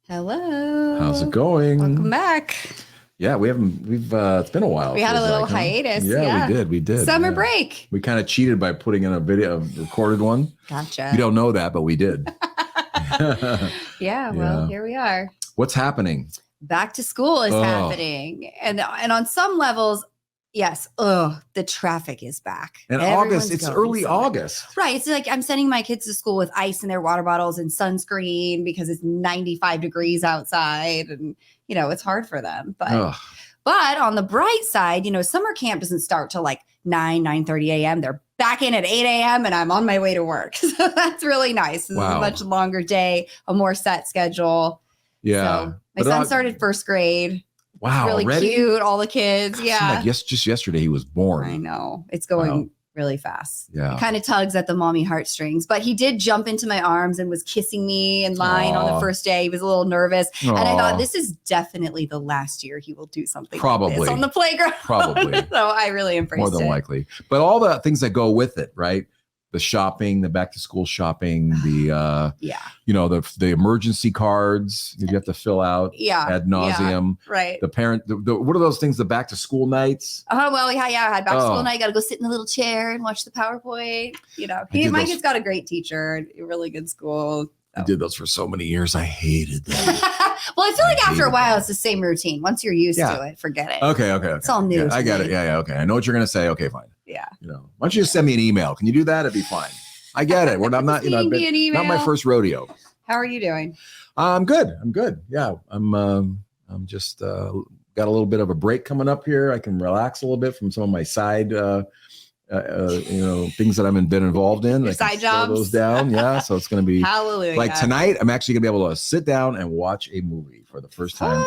Hello. How's it going? Welcome back. Yeah, it's been a while. We had a little hiatus. Yeah, we did. Summer break. We kind of cheated by putting in a recorded one. Gotcha. You don't know that, but we did. Well, here we are. What's happening? Back to school is happening. And on some levels, yes. The traffic is back. And August, it's early August. Right. It's like I'm sending my kids to school with ice in their water bottles and sunscreen because it's 95 degrees outside. And, it's hard for them. But on the bright side, summer camp doesn't start till like 9:30 a.m. They're back in at 8 a.m. and I'm on my way to work. So that's really nice. This is a much longer day, a more set schedule. Yeah. So my son started first grade. Wow. Really already? Cute. All the kids. Yeah. Just yesterday he was born. I know. It's going really fast. Yeah. It kind of tugs at the mommy heartstrings, but he did jump into my arms and was kissing me in line on the first day. He was a little nervous. And I thought this is definitely the last year he will do something like this on the playground. Probably. So I really embraced it. More than likely. But all the things that go with it, right? The shopping, the back to school shopping, the the emergency cards you have to fill out ad nauseum. Yeah, right. The parent, what are those things? The back to school nights. Oh well, yeah. I had back to school night. Got to go sit in the little chair and watch the PowerPoint. My kid's got a great teacher, a really good school. So. I did those for so many years. I hated them. Well, I feel like after a while, it's the same routine. Once you're used to it, forget it. Okay. It's all new. Yeah, I get it. Yeah. Okay. I know what you're gonna say. Okay, fine. Yeah. Why don't you just send me an email? Can you do that? It'd be fine. I get it. I'm not, not my first rodeo. How are you doing? I'm good. Yeah. I'm just got a little bit of a break coming up here. I can relax a little bit from some of my side things that I've been involved in. Your side jobs. Those down. Yeah. So it's going to be hallelujah. Like tonight, I'm actually going to be able to sit down and watch a movie for the first time in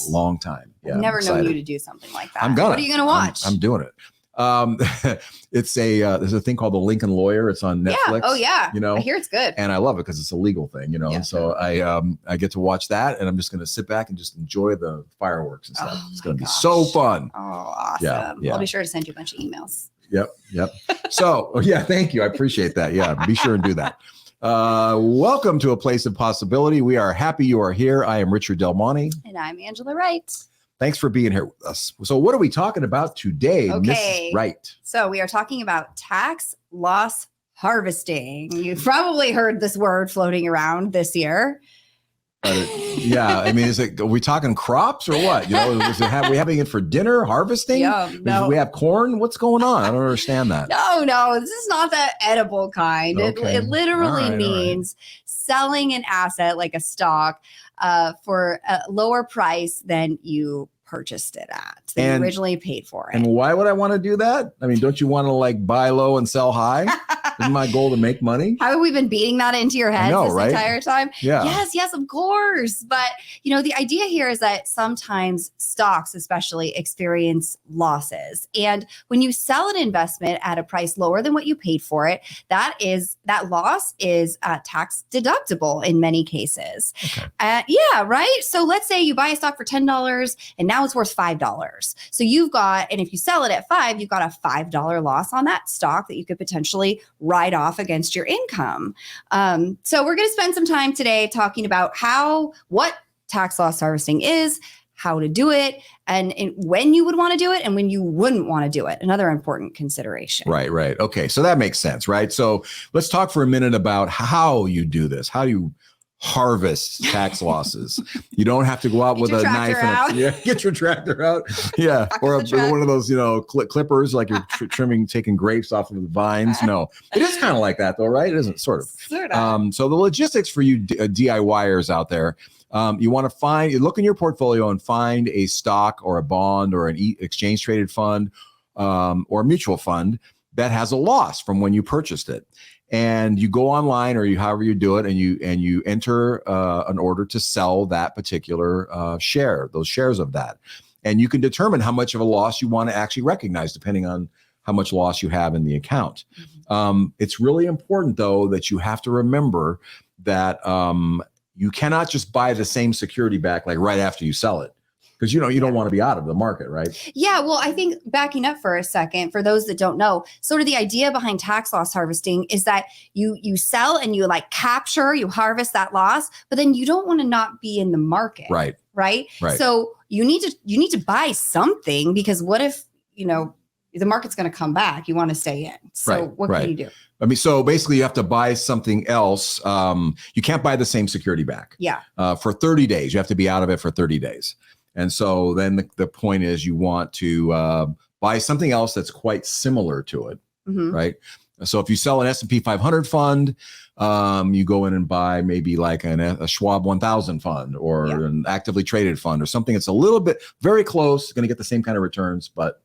a long time. Yeah. I've never known you to do something like that. What are you going to watch? I'm doing it. It's there's a thing called The Lincoln Lawyer. It's on Netflix. Yeah. Oh yeah. I hear it's good. And I love it because it's a legal thing, And so I get to watch that, and I'm just going to sit back and just enjoy the fireworks and stuff. It's going to be so fun. Oh, awesome. Yeah. I'll be sure to send you a bunch of emails. Yep. So, thank you. I appreciate that. Yeah, be sure and do that. Welcome to A Place of Possibility. We are happy you are here. I am Richard Del Monte. And I'm Angela Wright. Thanks for being here with us. So what are we talking about today, Okay. Mrs. Wright? So we are talking about tax loss harvesting. You've probably heard this word floating around this year. Are we talking crops or what? Are we having it for dinner, harvesting? No. We have corn? What's going on? I don't understand that. No, this is not the edible kind. Okay. It literally means selling an asset like a stock for a lower price than you purchased it at, than you originally paid for it. And why would I want to do that? I mean, don't you want to buy low and sell high? Isn't my goal to make money? How have we been beating that into your head this entire time? Yeah. Yes, of course. But, the idea here is that sometimes stocks especially experience losses. And when you sell an investment at a price lower than what you paid for it, that loss is tax deductible in many cases. Okay. Right? So let's say you buy a stock for $10 and now it's worth $5. So and if you sell it at $5, you've got a $5 loss on that stock that you could potentially write off against your income. So we're going to spend some time today talking about what tax loss harvesting is, how to do it, and when you would want to do it and when you wouldn't want to do it. Another important consideration. Right. Okay. So that makes sense, right? So let's talk for a minute about how you do this. How you harvest tax losses. You don't have to go out with a knife and get your tractor out. Yeah. Or one of those, clippers, like you're taking grapes off of the vines. No, it is kind of like that though, right? It isn't sort of. So the logistics for you DIYers out there, you want to look in your portfolio and find a stock or a bond or an exchange traded fund or a mutual fund that has a loss from when you purchased it. And you go online or however you do it, and you enter an order to sell that particular those shares of that. And you can determine how much of a loss you want to actually recognize depending on how much loss you have in the account. Mm-hmm. It's really important, though, that you have to remember that you cannot just buy the same security back right after you sell it. Because you don't want to be out of the market, right? Yeah. Well, I think backing up for a second, for those that don't know, sort of the idea behind tax loss harvesting is that you sell and you like capture, you harvest that loss, but then you don't want to not be in the market. Right. Right. Right. So you need to buy something, because what if, the market's going to come back? You want to stay in. So what can you do? I mean, so basically you have to buy something else. You can't buy the same security back. Yeah. For 30 days. You have to be out of it for 30 days. And so then the point is you want to buy something else that's quite similar to it, right? So if you sell an S&P 500 fund, you go in and buy maybe like a Schwab 1000 fund or an actively traded fund or something that's a little bit very close, going to get the same kind of returns, but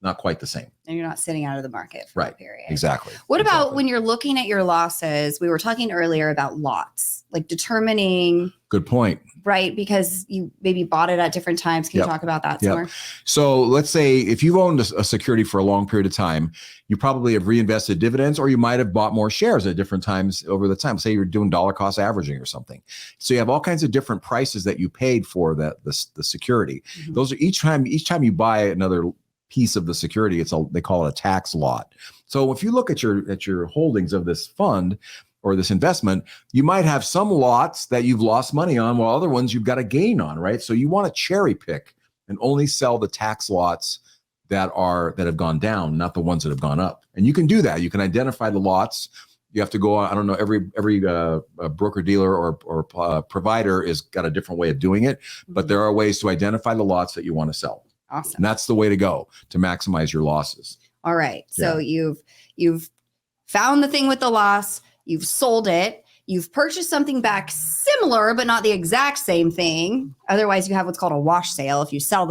not quite the same. And you're not sitting out of the market for a period. Exactly. What about when you're looking at your losses? We were talking earlier about lots, like determining. Good point. Right. Because you maybe bought it at different times. Can you talk about that some more? So let's say if you've owned a security for a long period of time, you probably have reinvested dividends, or you might have bought more shares at different times over the time. Say you're doing dollar cost averaging or something. So you have all kinds of different prices that you paid for the security. Those are each time you buy another piece of the security, they call it a tax lot. So if you look at your holdings of this fund or this investment, you might have some lots that you've lost money on, while other ones you've got a gain on, right? So you want to cherry pick and only sell the tax lots that have gone down, not the ones that have gone up. And you can do that. You can identify the lots. You have to go on, I don't know, every broker dealer or provider has got a different way of doing it, but there are ways to identify the lots that you want to sell. Awesome. And that's the way to go to maximize your losses. All right. So you've found the thing with the loss, you've sold it, you've purchased something back similar, but not the exact same thing. Otherwise, you have what's called a wash sale. If you sell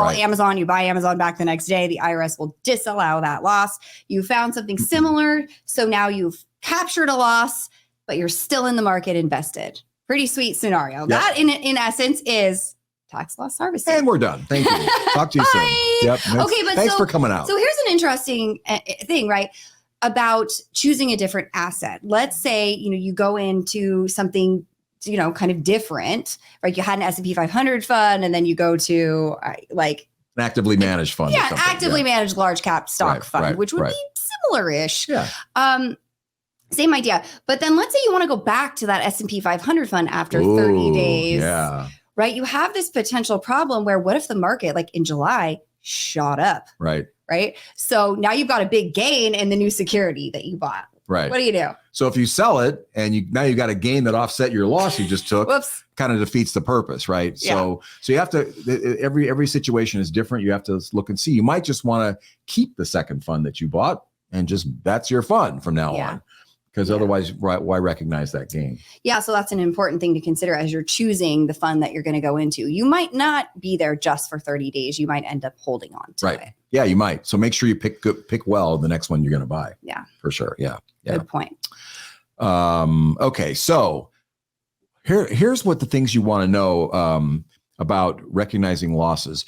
Amazon, you buy Amazon back the next day, the IRS will disallow that loss. You found something similar. So now you've captured a loss, but you're still in the market invested. Pretty sweet scenario. Yep. That in essence is tax loss harvesting. And we're done. Thank you. Talk to you soon. Yep. Okay, but thanks for coming out. So here's an interesting thing, right? About choosing a different asset. Let's say, you go into something, kind of different, right? You had an S&P 500 fund, and then you go to an actively managed fund. Yeah, an actively managed large cap stock fund, which would be similar-ish. Yeah. Same idea. But then let's say you want to go back to that S&P 500 fund after 30 days. Yeah. Right? You have this potential problem where what if the market, like in July, shot up? Right. Right. So now you've got a big gain in the new security that you bought. Right. What do you do? So if you sell it and now you got a gain that offset your loss you just took, Whoops. Kind of defeats the purpose, right? Yeah. So you have to, every situation is different. You have to look and see. You might just want to keep the second fund that you bought and just that's your fund from now on. Because otherwise, why recognize that gain? Yeah, so that's an important thing to consider as you're choosing the fund that you're going to go into. You might not be there just for 30 days. You might end up holding on to it. Yeah, you might. So make sure you pick well the next one you're going to buy. Yeah. For sure. Yeah. Good point. Okay, so here's what the things you want to know about recognizing losses.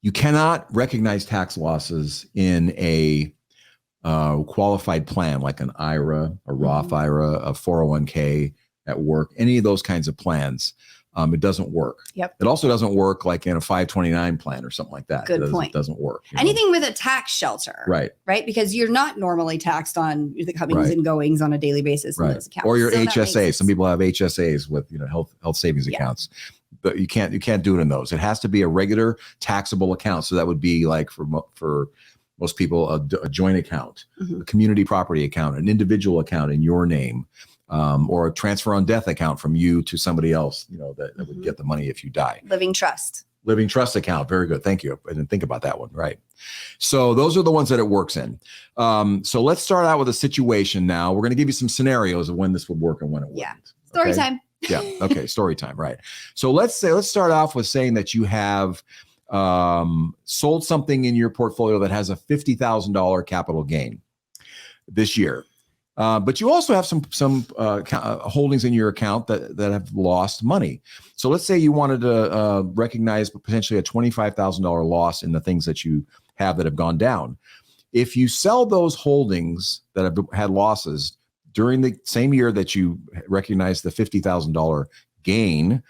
You cannot recognize tax losses in a qualified plan like an IRA, a Roth IRA, a 401k at work, any of those kinds of plans. It doesn't work. Yep. It also doesn't work like in a 529 plan or something like that. Good point. It doesn't work. Anything with a tax shelter. Right. Right. Because you're not normally taxed on the comings and goings on a daily basis in those accounts. Or your HSA. Some people have HSAs with health savings accounts. But you can't do it in those. It has to be a regular taxable account. So that would be like for most people, a joint account, a community property account, an individual account in your name, or a transfer on death account from you to somebody else, that would get the money if you die. Living trust account. Very good. Thank you. I didn't think about that one. Right. So those are the ones that it works in. So let's start out with a situation now. We're going to give you some scenarios of when this would work and when it wouldn't. Yeah. Story time. Yeah. Okay. Story time. Right. So let's start off with saying that you have sold something in your portfolio that has a $50,000 capital gain this year. But you also have some holdings in your account that have lost money. So let's say you wanted to recognize potentially a $25,000 loss in the things that you have that have gone down. If you sell those holdings that have had losses during the same year that you recognize the $50,000 gain,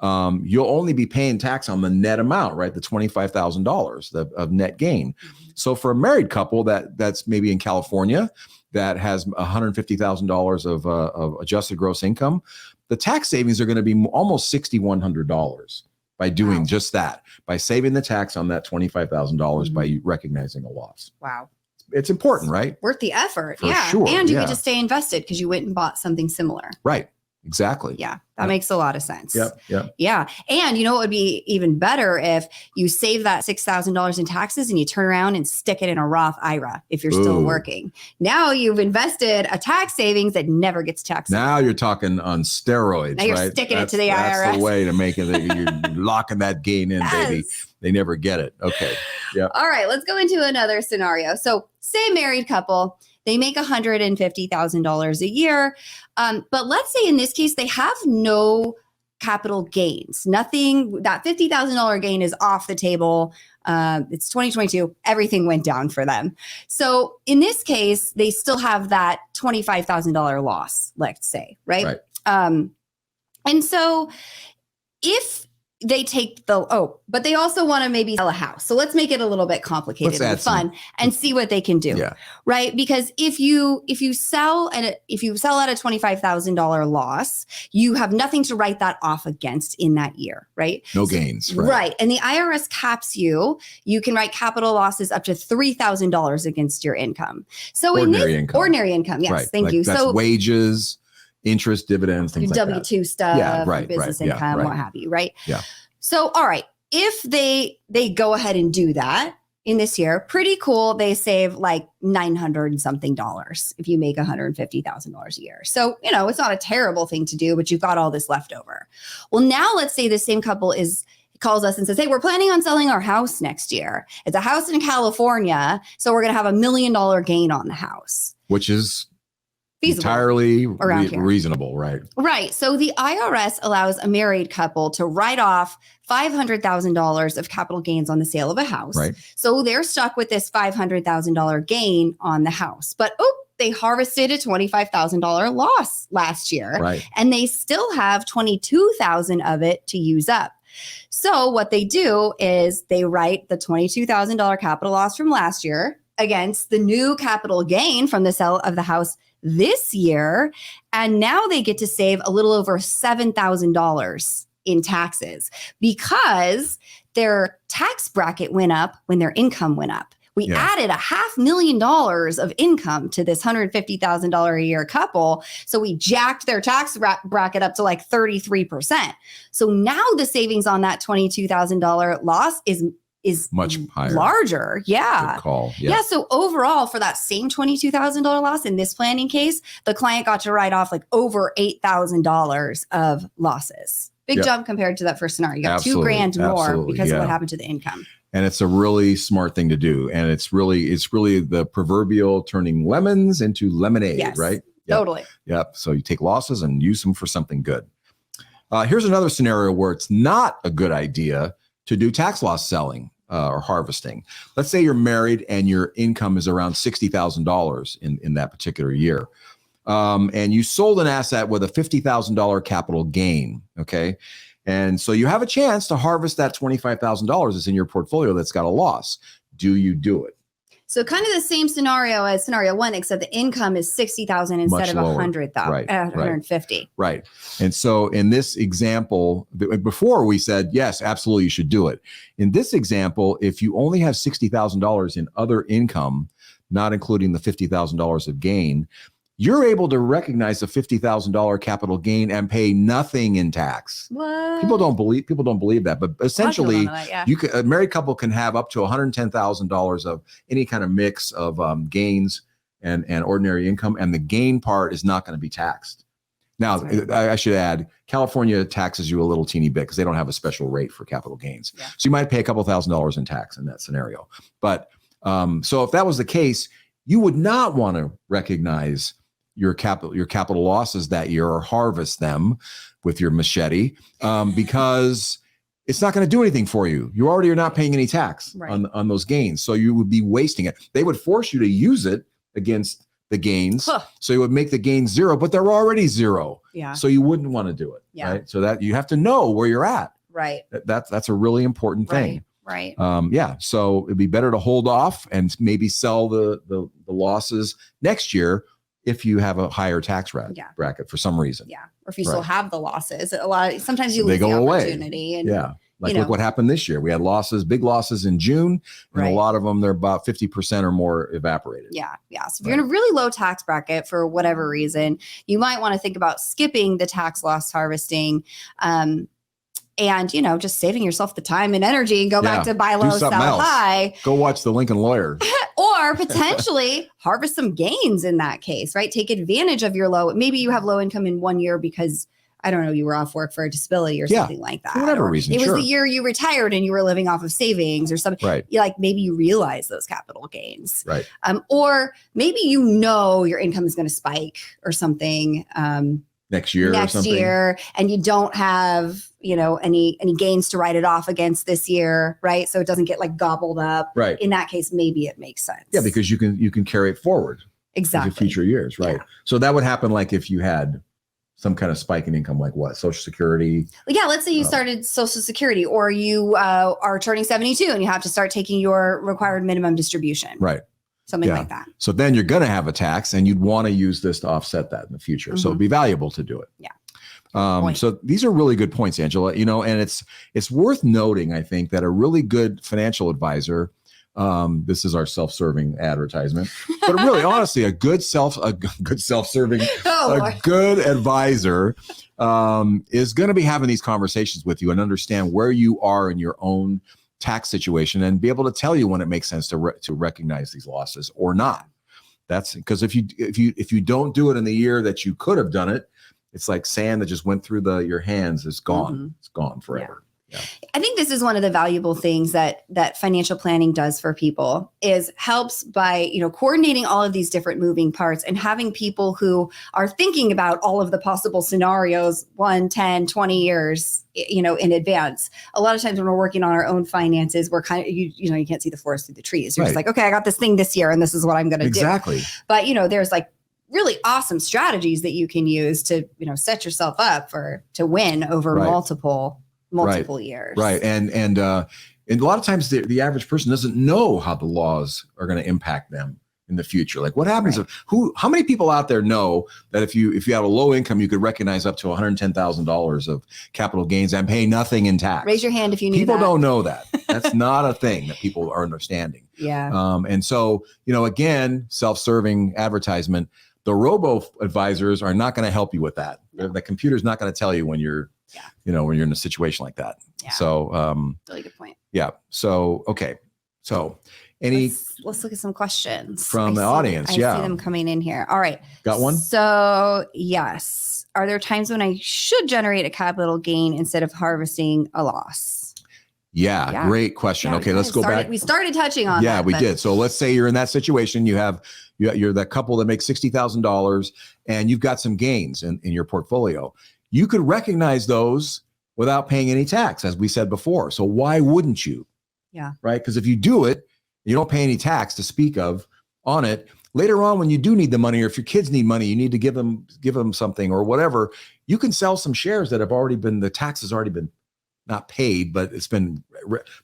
you'll only be paying tax on the net amount, right? The $25,000 of net gain. So for a married couple that's maybe in California that has $150,000 of adjusted gross income, the tax savings are going to be almost $6,100 by doing just that, by saving the tax on that $25,000 by recognizing a loss. Wow. It's important, right? Worth the effort. For sure, And you get to stay invested because you went and bought something similar. Right. Exactly. Yeah. That makes a lot of sense. Yep. Yeah. And you know what would be even better if you save that $6,000 in taxes and you turn around and stick it in a Roth IRA if you're still working. Now you've invested a tax savings that never gets taxed. Now you're talking on steroids, now you're right? sticking it to the IRS. That's the way to make it. You're locking that gain in, baby. They never get it. Okay. Yeah. All right. Let's go into another scenario. So say married couple, they make $150,000 a year. But let's say in this case, they have no capital gains. Nothing, that $50,000 gain is off the table. It's 2022. Everything went down for them. So in this case, they still have that $25,000 loss, let's say, right? And so if they take but they also want to maybe sell a house. So let's make it a little bit complicated and fun and see what they can do. Right. Because if you sell at a $25,000 loss, you have nothing to write that off against in that year. Right. No gains. Right. And the IRS caps you can write capital losses up to $3,000 against your income. So ordinary income. Yes. Right. Thank you. That's so wages, interest, dividends, things like that. W-2 stuff, business income, what have you, right? Yeah. So, all right, if they go ahead and do that in this year, pretty cool. They save like $900 and something if you make $150,000 a year. So, it's not a terrible thing to do, but you've got all this left over. Well, now let's say the same couple calls us and says, hey, we're planning on selling our house next year. It's a house in California, so we're going to have $1 million gain on the house. Which is feasible. Entirely reasonable, right? Right. So the IRS allows a married couple to write off $500,000 of capital gains on the sale of a house. Right. So they're stuck with this $500,000 gain on the house. But they harvested a $25,000 loss last year. Right. And they still have $22,000 of it to use up. So what they do is they write the $22,000 capital loss from last year against the new capital gain from the sale of the house this year. And now they get to save a little over $7,000 in taxes because their tax bracket went up when their income went up. We added $500,000 of income to this $150,000 a year couple. So we jacked their tax bracket up to like 33%. So now the savings on that $22,000 loss is much higher, larger. Yeah. Good call. Yeah. So overall, for that same $22,000 loss in this planning case, the client got to write off like over $8,000 of losses. Big jump compared to that first scenario. You got $2,000 more because of what happened to the income. And it's a really smart thing to do. And it's really the proverbial turning lemons into lemonade, right? Totally. Yep. So you take losses and use them for something good. Here's another scenario where it's not a good idea to do tax loss selling or harvesting. Let's say you're married and your income is around $60,000 in that particular year. And you sold an asset with a $50,000 capital gain. Okay. And so you have a chance to harvest that $25,000 that's in your portfolio that's got a loss. Do you do it? So kind of the same scenario as scenario one, except the income is $60,000 instead of $150,000. Right. And so in this example, before we said, yes, absolutely, you should do it. In this example, if you only have $60,000 in other income, not including the $50,000 of gain, you're able to recognize the $50,000 capital gain and pay nothing in tax. What? People don't believe that, but essentially, a married couple can have up to $110,000 of any kind of mix of gains and ordinary income, and the gain part is not going to be taxed. Now, I should add, California taxes you a little teeny bit because they don't have a special rate for capital gains. Yeah. So you might pay a couple $1,000s in tax in that scenario. But so if that was the case, you would not want to recognize your capital losses that year or harvest them with your machete because it's not going to do anything for you. You already are not paying any tax on those gains. So you would be wasting it. They would force you to use it against the gains. So you would make the gains zero, but they're already zero. Yeah. So you wouldn't want to do it. Yeah. Right. So that you have to know where you're at. Right. That's a really important thing. Right. Yeah. So it'd be better to hold off and maybe sell the losses next year if you have a higher tax bracket for some reason. Yeah. Or if you still have the losses, sometimes you they lose the go opportunity. Away. And, yeah. Like look what happened this year. We had big losses in June, and a lot of them, they're about 50% or more evaporated. Yeah. Yeah. So if you're in a really low tax bracket for whatever reason, you might want to think about skipping the tax loss harvesting. And, just saving yourself the time and energy and go back to buy low, sell high. Go watch The Lincoln Lawyer. Or potentially harvest some gains in that case, right? Take advantage of your maybe you have low income in 1 year because, I don't know, you were off work for a disability or something like that. For whatever reason. It was the year you retired and you were living off of savings or something. Right. Maybe you realize those capital gains. Right. Or maybe your income is going to spike or something. Next year and you don't have any gains to write it off against this year, right? So it doesn't get gobbled up. Right. In that case, maybe it makes sense. Yeah, because you can carry it forward exactly into future years, right? Yeah. So that would happen if you had some kind of spike in income, like what, Social Security? Yeah, let's say you started Social Security, or you are turning 72 and you have to start taking your required minimum distribution. Right. Something like that. So then you're going to have a tax and you'd want to use this to offset that in the future. So it'd be valuable to do it. Yeah. So these are really good points, Angela, and it's worth noting, I think, that a really good financial advisor, this is our self-serving advertisement, but really, honestly, a good self-serving, good advisor is going to be having these conversations with you and understand where you are in your own tax situation and be able to tell you when it makes sense to recognize these losses or not. That's because if you don't do it in the year that you could have done it, it's like sand that just went through your hands. It's gone. Mm-hmm. It's gone forever. Yeah. I think this is one of the valuable things that financial planning does for people is helps by, coordinating all of these different moving parts and having people who are thinking about all of the possible scenarios 1, 10, 20 years, in advance. A lot of times when we're working on our own finances, we're kind of, you can't see the forest through the trees. You're just like, okay, I got this thing this year and this is what I'm going to do. Exactly. But, there's really awesome strategies that you can use to, set yourself up to win over multiple years. Right. And a lot of times the average person doesn't know how the laws are going to impact them in the future. Like what happens how many people out there know that if you have a low income, you could recognize up to $110,000 of capital gains and pay nothing in tax? Raise your hand if you knew people that. Don't know that. That's not a thing that people are understanding. Yeah. And so, again, self-serving advertisement, the robo advisors are not going to help you with that. No. The computer's not going to tell you when you're when you're in a situation like that. Yeah. So, really good point. Yeah. So, okay. So let's look at some questions from the audience. I see them coming in here. All right. Got one? So yes. Are there times when I should generate a capital gain instead of harvesting a loss? Yeah. Great question. Okay. Let's go back. We started touching on that. Yeah, we did. So let's say you're in that situation. You're that couple that makes $60,000 and you've got some gains in your portfolio. You could recognize those without paying any tax, as we said before. So why wouldn't you? Yeah. Right. Because if you do it, you don't pay any tax to speak of on it. Later on, when you do need the money, or if your kids need money, you need to give them something or whatever, you can sell some shares that have already been, the tax has already been not paid, but it's been,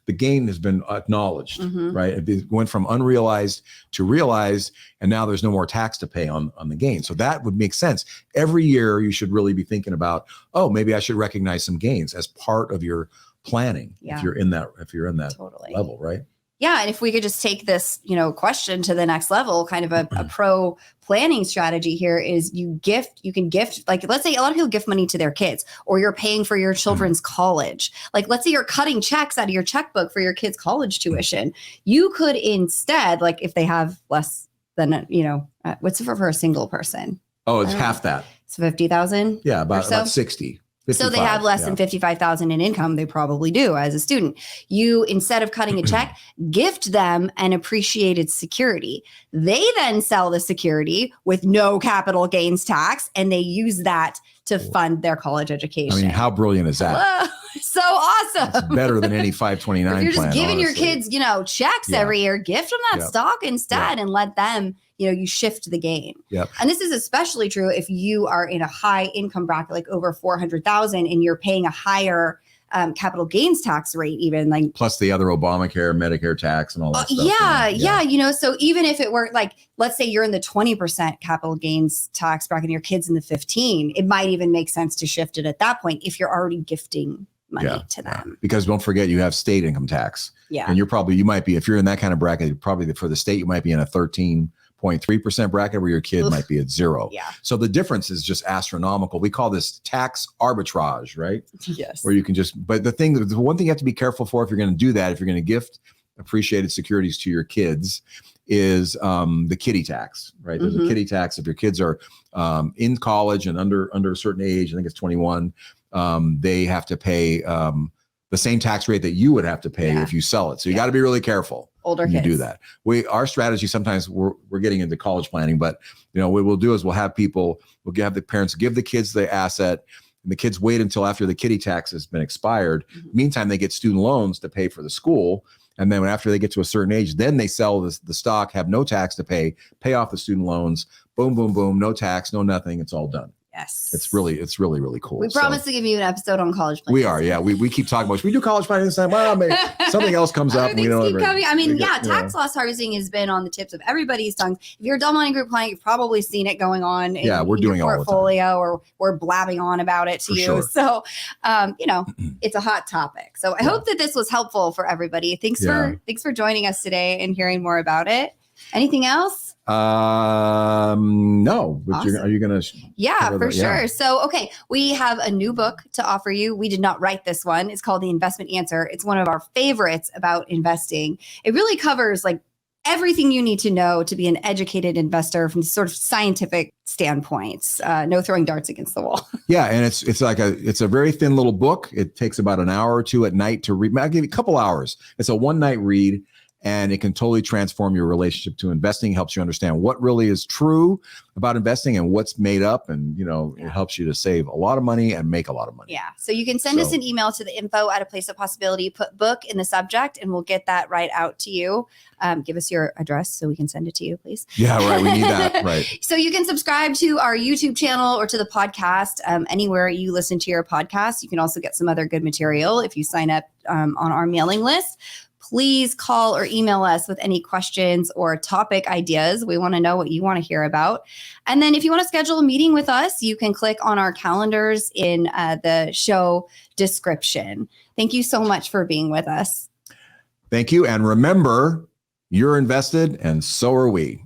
the gain has been acknowledged, right? It went from unrealized to realized, and now there's no more tax to pay on the gain. So that would make sense. Every year you should really be thinking about, oh, maybe I should recognize some gains as part of your planning. Yeah. If you're in that totally. level, right? Yeah. And if we could just take this, question to the next level, kind of a pro planning strategy here is you can gift, like, let's say a lot of people gift money to their kids, or you're paying for your children's college. Like, let's say you're cutting checks out of your checkbook for your kids' college tuition. You could instead, like, if they have less than, what's it for a single person? Oh, it's half that. It's 50,000. Yeah. About 60. 55, so they have less than 55,000 in income. They probably do as a student. You, instead of cutting a check, gift them an appreciated security. They then sell the security with no capital gains tax, and they use that to fund their college education. I mean, how brilliant is that? Hello. So awesome. It's better than any 529 if you're just plan, giving honestly. your kids, checks every year, gift them that stock instead and let them, you shift the gain. Yep. And this is especially true if you are in a high income bracket, like over 400,000, and you're paying a higher capital gains tax rate, even like plus the other Obamacare, Medicare tax and all that stuff. Yeah. So even if it were like, let's say you're in the 20% capital gains tax bracket and your kid's in the 15, it might even make sense to shift it at that point if you're already gifting money to them. Because don't forget, you have state income tax. Yeah. And you might be, if you're in that kind of bracket, probably for the state, you might be in a 13.3% bracket where your kid might be at 0. Yeah. So the difference is just astronomical. We call this tax arbitrage, right? Yes. Where you can but the one thing you have to be careful for if you're going to do that, if you're going to gift appreciated securities to your kids, is the kiddie tax, right? There's a kiddie tax if your kids are in college and under a certain age. I think it's 21. They have to pay the same tax rate that you would have to pay if you sell it. So you got to be really careful. Older kids. You do that. Our strategy, sometimes we're getting into college planning, but what we'll do is we'll have the parents give the kids the asset, and the kids wait until after the kiddie tax has been expired. Meantime, they get student loans to pay for the school. And then after they get to a certain age, then they sell the stock, have no tax to pay off the student loans. Boom, boom, boom. No tax, no nothing. It's all done. Yes. It's really, really cool. We promise to give you an episode on college planning. We are. Yeah. We keep talking about, we do college planning this time. Well, maybe something else comes up. And we don't keep coming. I mean, tax loss harvesting has been on the tips of everybody's tongues. If you're a double money group client, you've probably seen it going on we're doing your all portfolio, or we're blabbing on about it to For you. sure. So, it's a hot topic. So I hope that this was helpful for everybody. Thanks for joining us today and hearing more about it. Anything else? No. Awesome. Are you going to? Yeah, for sure. Yeah. So, okay, we have a new book to offer you. We did not write this one. It's called The Investment Answer. It's one of our favorites about investing. It really covers like everything you need to know to be an educated investor from sort of scientific standpoints. No throwing darts against the wall. Yeah, and it's a very thin little book. It takes about an hour or two at night to read. I'll give you a couple hours. It's a one night read. And it can totally transform your relationship to investing, helps you understand what really is true about investing and what's made up. And, it helps you to save a lot of money and make a lot of money. Yeah. So you can send us an email to the info@aplaceofpossibility, put book in the subject, and we'll get that right out to you. Give us your address so we can send it to you, please. Yeah, right. We need that. Right. So you can subscribe to our YouTube channel or to the podcast anywhere you listen to your podcast. You can also get some other good material if you sign up on our mailing list. Please call or email us with any questions or topic ideas. We want to know what you want to hear about. And then if you want to schedule a meeting with us, you can click on our calendars in the show description. Thank you so much for being with us. Thank you. And remember, you're invested and so are we.